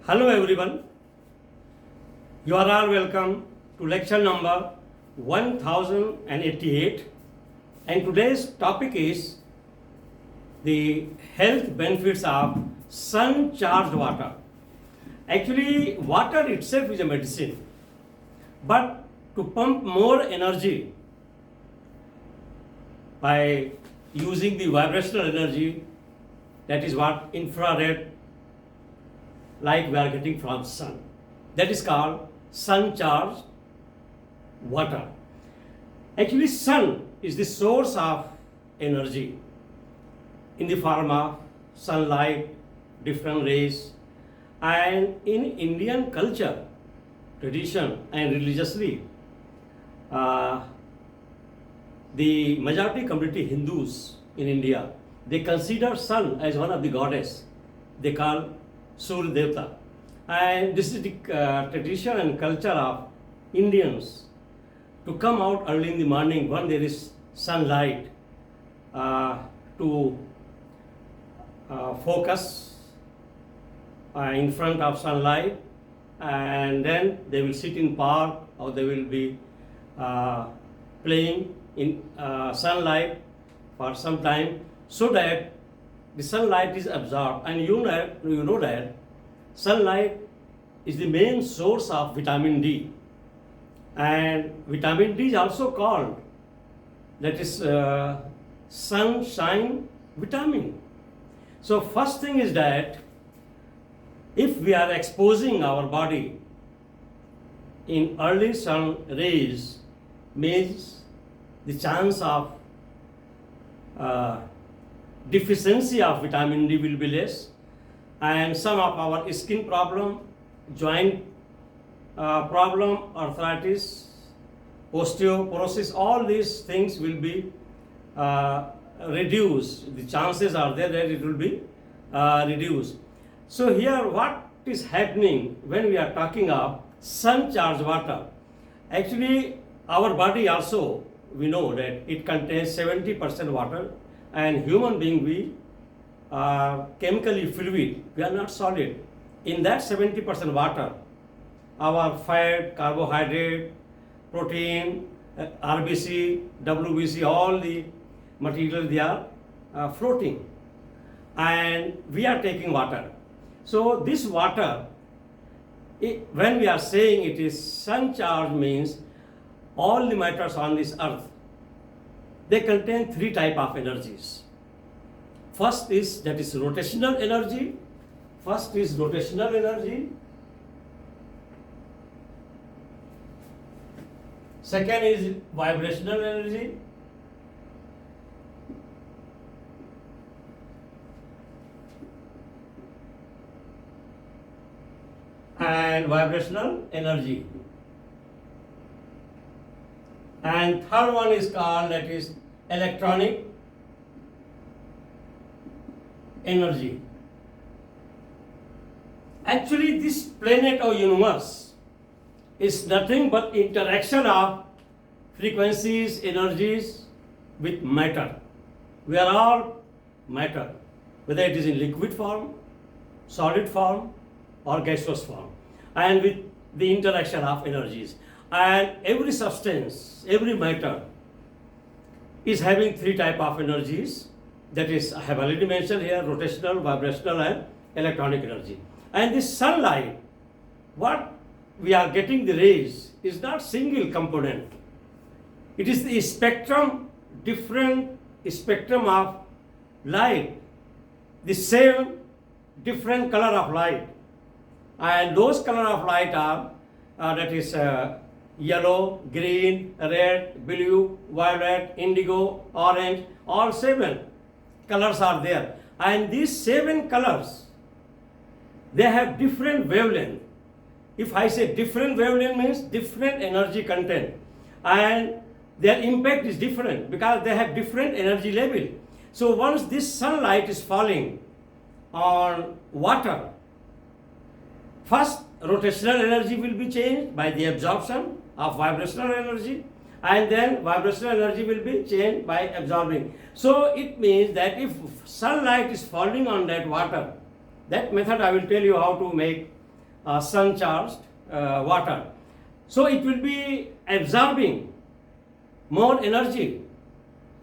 Hello everyone, you are all welcome to lecture number 1088, and today's topic is the health benefits of sun charged water. Actually, water itself is a medicine, but to pump more energy by using the vibrational energy, that is what infrared light we are getting from sun, that is called sun charged water. Actually, sun is the source of energy in the form of sunlight, different rays, and in Indian culture, tradition and religiously, the majority community Hindus in India, they consider sun as one of the goddess. They call Surya Devta. And this is the tradition and culture of Indians to come out early in the morning when there is sunlight to focus in front of sunlight, and then they will sit in park or they will be playing in sunlight for some time so that the sunlight is absorbed. And you know that sunlight is the main source of vitamin D, and vitamin D is also called, that is sunshine vitamin. So first thing is that if we are exposing our body in early sun rays, means the chance of deficiency of vitamin D will be less, and some of our skin problem, joint problem, arthritis, osteoporosis, all these things will be reduced. The chances are there that it will be reduced. So here what is happening when we are talking of sun charged water? Actually, our body also, we know that it contains 70% water, and human being, we are chemically fluid, we are not solid. In that 70% water, our fat, carbohydrate, protein, RBC, WBC, all the material, they are floating, and we are taking water. So this water, when we are saying it is sun charged, means all the matters on this earth, they contain three types of energies. First is, that is rotational energy. First is rotational energy. Second is vibrational energy. And vibrational energy. And third one is called, that is electronic energy. Actually, this planet or universe is nothing but interaction of frequencies, energies with matter. We are all matter, whether it is in liquid form, solid form, or gaseous form, and with the interaction of energies. And every substance, every matter is having three types of energies. That is, I have already mentioned here, rotational, vibrational, and electronic energy. And this sunlight, what we are getting the rays, is not single component. It is the spectrum, different spectrum of light, the same different color of light. And those color of light are, that is yellow, green, red, blue, violet, indigo, orange, all 7 colors are there. And these 7 colors, they have different wavelength. If I say different wavelength, means different energy content, and their impact is different because they have different energy level. So once this sunlight is falling on water, first rotational energy will be changed by the absorption of vibrational energy, and then vibrational energy will be changed by absorbing. So it means that if sunlight is falling on that water, that method I will tell you how to make sun charged water. So it will be absorbing more energy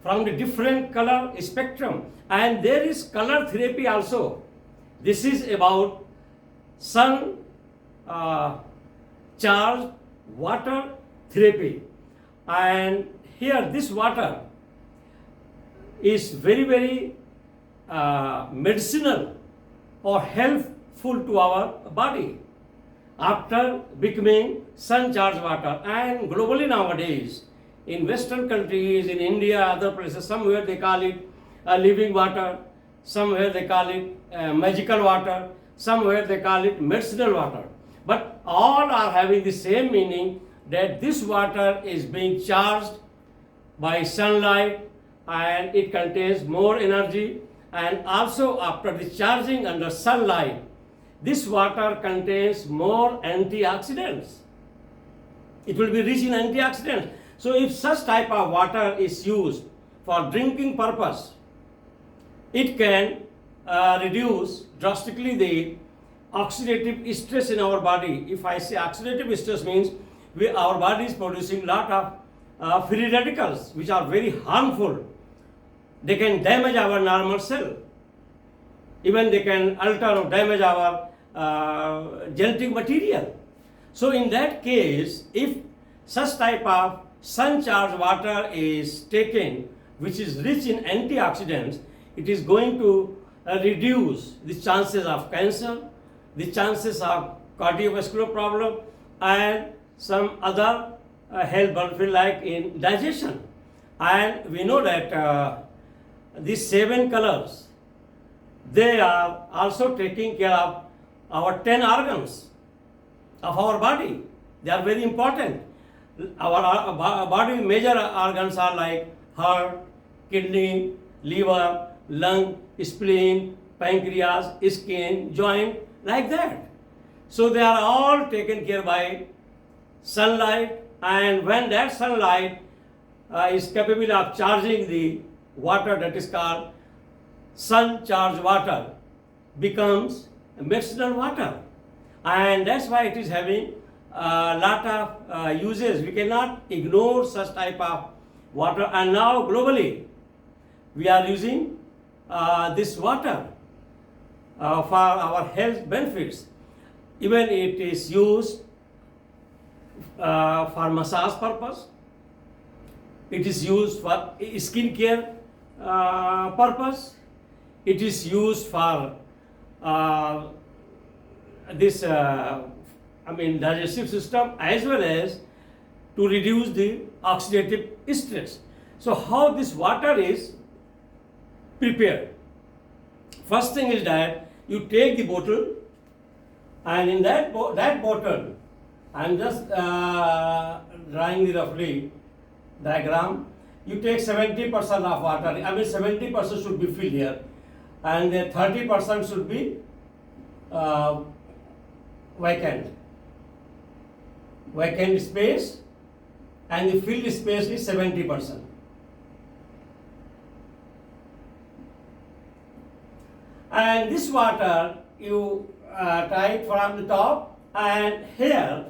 from the different color spectrum, and there is color therapy also. This is about sun charged water therapy, and here this water is very medicinal or helpful to our body after becoming sun charged water. And globally nowadays, in Western countries, in India, other places, somewhere they call it living water, somewhere they call it magical water, somewhere they call it medicinal water. But all are having the same meaning, that this water is being charged by sunlight and it contains more energy, and also after the charging under sunlight, this water contains more antioxidants. It will be rich in antioxidants. So if such type of water is used for drinking purpose, it can reduce drastically the oxidative stress in our body. If I say oxidative stress, means our body is producing lot of free radicals which are very harmful. They can damage our normal cell. Even they can alter or damage our genetic material. So in that case, if such type of sun charged water is taken, which is rich in antioxidants, it is going to reduce the chances of cancer, the chances of cardiovascular problem, and some other health benefit like in digestion. And we know that these 7 colors, they are also taking care of our 10 organs of our body. They are very important. Our body major organs are like heart, kidney, liver, lung, spleen, pancreas, skin, joint, like that. So they are all taken care by sunlight, and when that sunlight is capable of charging the water, that is called sun charged water, becomes medicinal water. And that's why it is having a lot of uses. We cannot ignore such type of water. And now globally, we are using this water for our health benefits. Even it is used for massage purpose. It is used for skin care purpose. It is used for digestive system, as well as to reduce the oxidative stress. So how this water is prepared? First thing is that you take the bottle, and in that bottle, I am just drawing the roughly diagram. You take 70% of water. 70% should be filled here, and 30% should be vacant space, and the filled space is 70%. And this water you tie it from the top, and here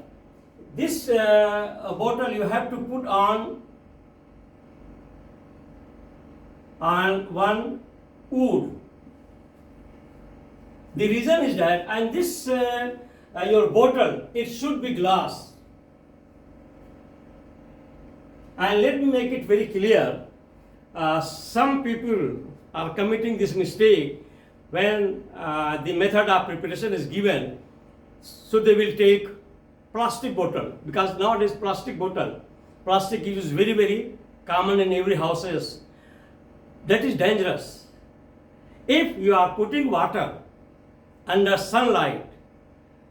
this bottle you have to put on one wood. The reason is that, and this your bottle, it should be glass. And let me make it very clear, some people are committing this mistake when the method of preparation is given. So they will take plastic bottle, because nowadays plastic is very common in every houses. That is dangerous. If you are putting water under sunlight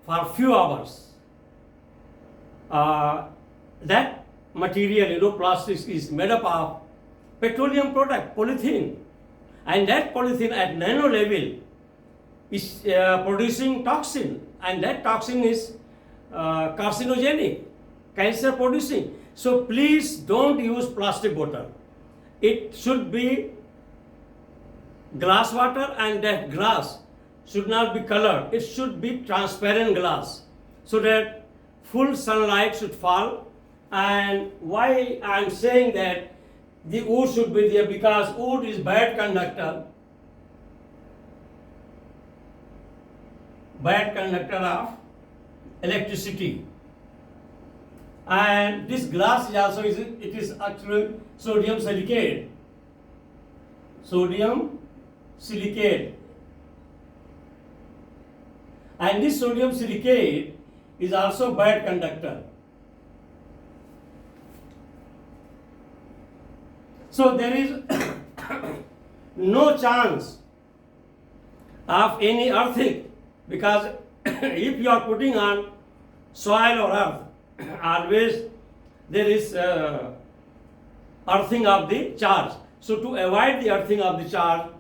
for few hours, that material, plastic is made up of petroleum product, polythene, and that polythene at nano level is producing toxin, and that toxin is carcinogenic, cancer producing. So please don't use plastic bottle. It should be glass water, and that glass should not be colored. It should be transparent glass. so that full sunlight should fall. And why I am saying that the wood should be there, because wood is bad conductor of electricity. And this glass is also it is actually sodium silicate. And this sodium silicate is also bad conductor. So there is no chance of any earthing, because if you are putting on soil or earth, always there is earthing of the charge. So to avoid the earthing of the charge,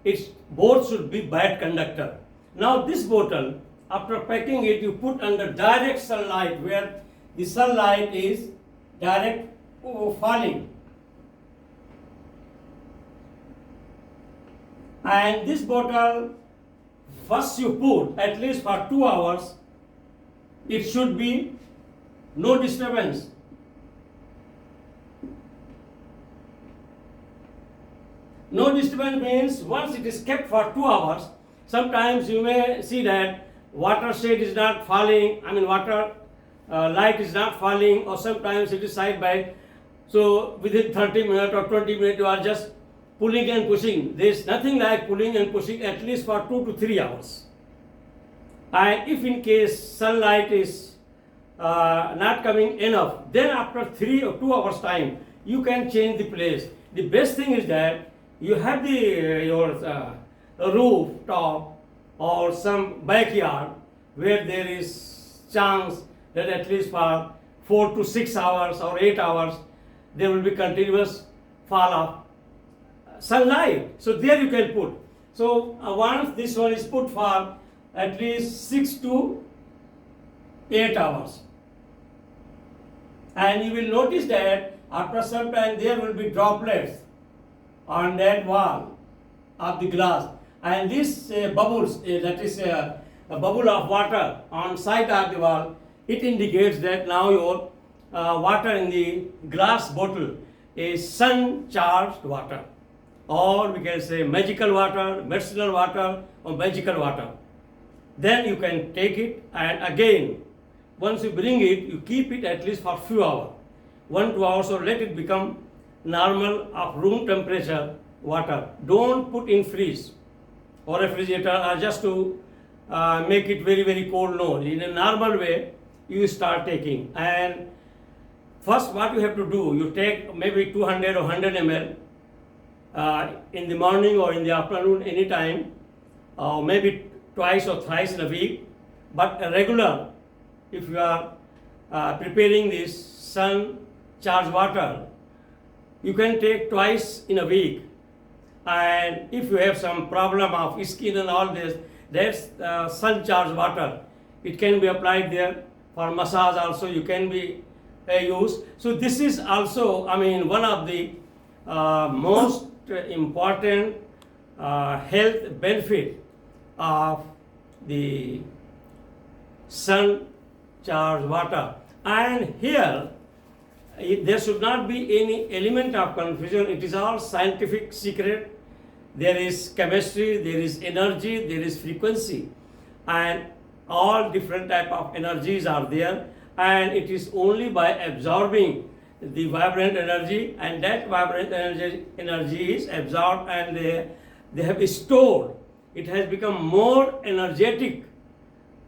its both should be bad conductor. Now this bottle, after packing it, you put under direct sunlight, where the sunlight is direct falling. And this bottle, first you put at least for 2 hours, it should be no disturbance. No disturbance means once it is kept for 2 hours, sometimes you may see that water shade is not falling, water light is not falling, or sometimes it is side by. So within 30 minutes or 20 minutes you are just pulling and pushing. There is nothing like pulling and pushing at least for 2 to 3 hours. And if in case sunlight is not coming enough, then after 3 or 2 hours time, you can change the place. The best thing is that you have your rooftop or some backyard where there is chance that at least for 4 to 6 hours or 8 hours there will be continuous fall of sunlight. So there you can put. So once this one is put for at least 6 to 8 hours, and you will notice that after some time there will be droplets on that wall of the glass, and this bubbles, that is a bubble of water on side of the wall, it indicates that now your water in the glass bottle is sun charged water, or we can say magical water, medicinal water, or magical water. Then you can take it, and again once you bring it, you keep it at least for few hours, 1-2 hours, or let it become normal of room temperature water. Don't put in freeze or refrigerator or just to make it very very cold. No, in a normal way you start taking. And first what you have to do, you take maybe 200 or 100 ml in the morning or in the afternoon, anytime, maybe twice or thrice in a week. But regular, if you are preparing this sun charged water, you can take twice in a week. And if you have some problem of skin and all this, that's sun charged water. It can be applied there. For massage also you can be used. So this is also, one of the most important health benefit of the sun charged water. And here there should not be any element of confusion. It is all scientific secret. There is chemistry, there is energy, there is frequency, and all different type of energies are there. And it is only by absorbing the vibrant energy, and that vibrant energy is absorbed, and they have stored. It has become more energetic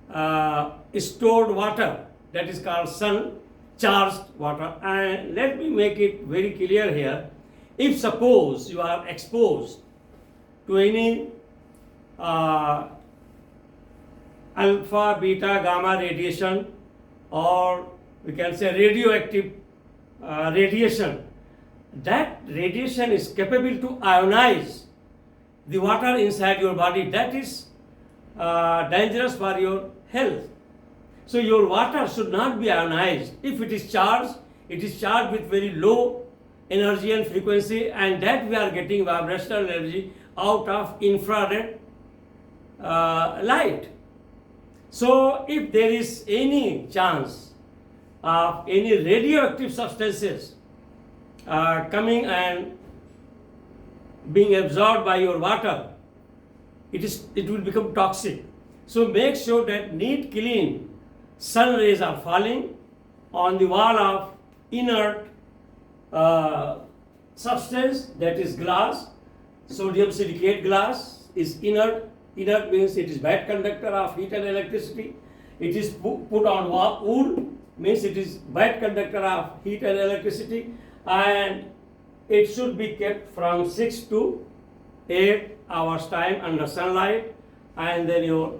stored water, that is called sun charged water. And let me make it very clear here. If suppose you are exposed to any alpha, beta, gamma radiation, or we can say radioactive radiation, that radiation is capable to ionize the water inside your body. That is dangerous for your health. So your water should not be ionized. If it is charged with very low energy and frequency, and that we are getting vibrational energy out of infrared light. So if there is any chance of any radioactive substances coming and being absorbed by your water, it will become toxic. So make sure that neat, clean sun rays are falling on the wall of inert substance, that is glass. Sodium silicate glass is inert. Inert means it is bad conductor of heat and electricity. It is put on wood, means it is bad conductor of heat and electricity, and it should be kept from 6 to 8 hours time under sunlight, and then your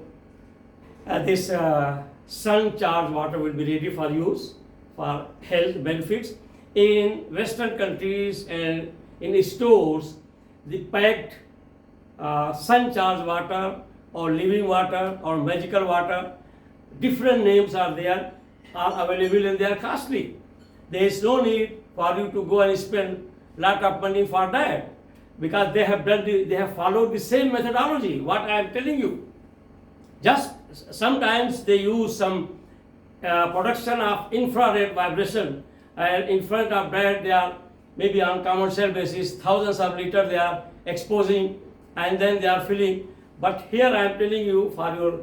this sun charged water will be ready for use for health benefits. In Western countries and in stores, the packed sun charged water or living water or magical water, different names are there, are available, and they are costly. There is no need for you to go and spend lot of money for that, because they have followed the same methodology what I am telling you. Just sometimes they use some production of infrared vibration, and in front of that they are maybe on commercial basis thousands of liters they are exposing, and then they are filling. But here I am telling you, for your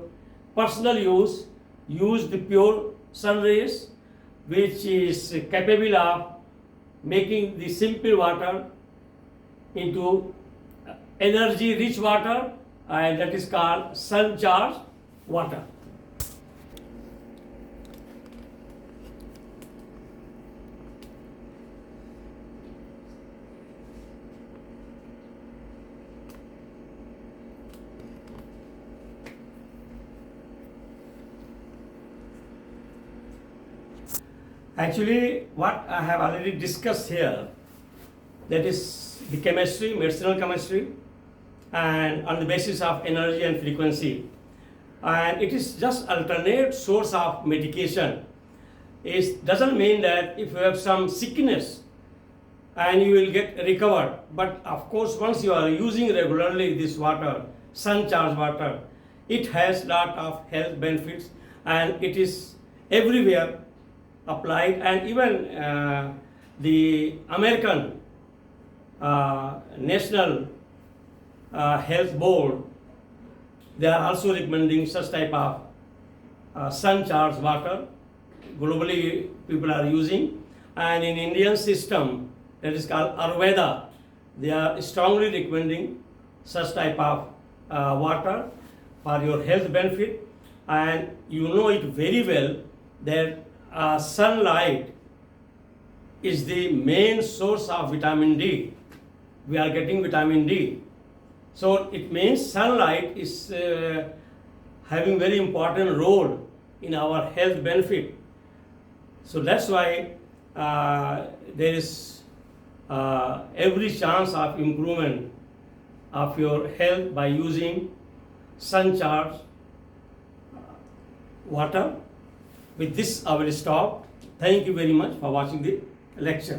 personal use, use the pure sun rays, which is capable of making the simple water into energy rich water, and that is called sun charged water. Actually, what I have already discussed here, that is the chemistry, medicinal chemistry, and on the basis of energy and frequency. And it is just alternate source of medication. It doesn't mean that if you have some sickness and you will get recovered. But of course, once you are using regularly this water, sun charged water, it has lot of health benefits, and it is everywhere applied. And even the American National Health Board, they are also recommending such type of sun charged water. Globally people are using, and in Indian system, that is called Ayurveda, they are strongly recommending such type of water for your health benefit. And you know it very well that sunlight is the main source of vitamin D. We are getting vitamin D. So it means sunlight is having very important role in our health benefit. So that's why there is every chance of improvement of your health by using sun charged water. With this I will stop. Thank you very much for watching the lecture.